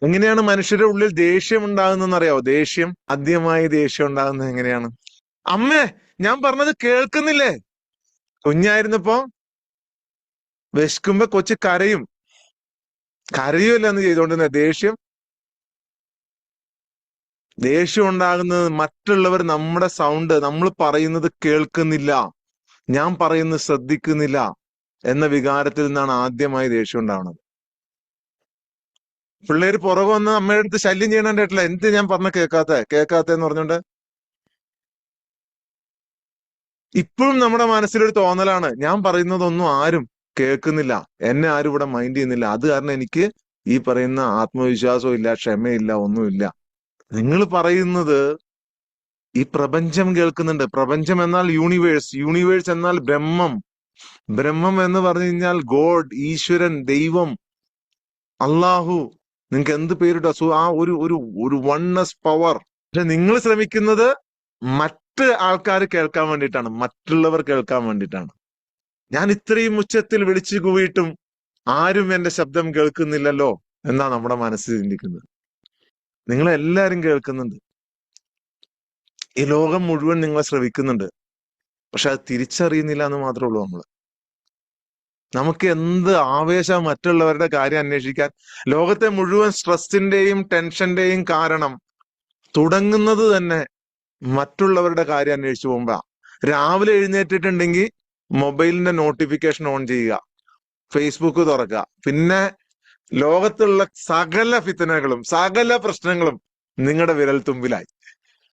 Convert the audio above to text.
എങ്ങനെയാണ് മനുഷ്യരുടെ ഉള്ളിൽ ദേഷ്യം ഉണ്ടാകുന്നതെന്ന് അറിയാവോ? ആദ്യമായി ദേഷ്യം ഉണ്ടാകുന്നത് എങ്ങനെയാണ്? അമ്മേ, ഞാൻ പറഞ്ഞത് കേൾക്കുന്നില്ലേ? കുഞ്ഞായിരുന്നപ്പോ വിശക്കുമ്പോ കൊച്ചു കരയും. കരയുമല്ല എന്ന് ചെയ്തോണ്ടിരുന്ന ദേഷ്യം ഉണ്ടാകുന്നത് മറ്റുള്ളവർ നമ്മുടെ സൗണ്ട്, നമ്മൾ പറയുന്നത് കേൾക്കുന്നില്ല, ഞാൻ പറയുന്നത് ശ്രദ്ധിക്കുന്നില്ല എന്ന വികാരത്തിൽ നിന്നാണ് ആദ്യമായി ദേഷ്യം ഉണ്ടാവുന്നത്. പിള്ളേര് പുറകെ വന്ന് അമ്മയുടെ അടുത്ത് ശല്യം ചെയ്യണേണ്ടിട്ടില്ല, എന്ത് ഞാൻ പറഞ്ഞ കേൾക്കാത്തേന്ന് പറഞ്ഞോണ്ട്. ഇപ്പോഴും നമ്മുടെ മനസ്സിലൊരു തോന്നലാണ്, ഞാൻ പറയുന്നതൊന്നും ആരും കേൾക്കുന്നില്ല, എന്നെ ആരും ഇവിടെ മൈൻഡ് ചെയ്യുന്നില്ല, അത് കാരണം എനിക്ക് ഈ പറയുന്ന ആത്മവിശ്വാസവും ഇല്ല, ക്ഷമയില്ല, ഒന്നുമില്ല. നിങ്ങൾ പറയുന്നത് ഈ പ്രപഞ്ചം കേൾക്കുന്നുണ്ട്. പ്രപഞ്ചം എന്നാൽ യൂണിവേഴ്സ്, യൂണിവേഴ്സ് എന്നാൽ ബ്രഹ്മം, ബ്രഹ്മം എന്ന് പറഞ്ഞു കഴിഞ്ഞാൽ ഗോഡ്, ഈശ്വരൻ, ദൈവം, അള്ളാഹു, നിങ്ങൾക്ക് എന്ത് പേരിട്ടോ, ആ ഒരു ഒരു ഒരു വൺനെസ് പവർ. പക്ഷെ നിങ്ങൾ ശ്രമിക്കുന്നത് മറ്റ് ആൾക്കാർ കേൾക്കാൻ വേണ്ടിയിട്ടാണ്, മറ്റുള്ളവർ കേൾക്കാൻ വേണ്ടിയിട്ടാണ്. ഞാൻ ഇത്രയും ഉച്ചത്തിൽ വിളിച്ചു കൂവിയിട്ടും ആരും എന്റെ ശബ്ദം കേൾക്കുന്നില്ലല്ലോ എന്നാ നമ്മുടെ മനസ്സിൽ ചിന്തിക്കുന്നത്. നിങ്ങളെല്ലാരും കേൾക്കുന്നുണ്ട്, ഈ ലോകം മുഴുവൻ നിങ്ങളെ ശ്രവിക്കുന്നുണ്ട്. പക്ഷെ അത് തിരിച്ചറിയുന്നില്ല എന്ന് മാത്രമേ ഉള്ളൂ. നമുക്ക് എന്ത് ആവേശം മറ്റുള്ളവരുടെ കാര്യം അന്വേഷിക്കാൻ. ലോകത്തെ മുഴുവൻ സ്ട്രെസ്സിന്റെയും ടെൻഷന്റെയും കാരണം തുടങ്ങുന്നത് തന്നെ മറ്റുള്ളവരുടെ കാര്യം അന്വേഷിച്ചു പോകുമ്പോ. രാവിലെ എഴുന്നേറ്റിട്ടുണ്ടെങ്കിൽ മൊബൈലിന്റെ നോട്ടിഫിക്കേഷൻ ഓൺ ചെയ്യുക, ഫേസ്ബുക്ക് തുറക്കുക, പിന്നെ ലോകത്തുള്ള സകല ഫിത്തനകളും സകല പ്രശ്നങ്ങളും നിങ്ങളുടെ വിരൽ തുമ്പിലായി.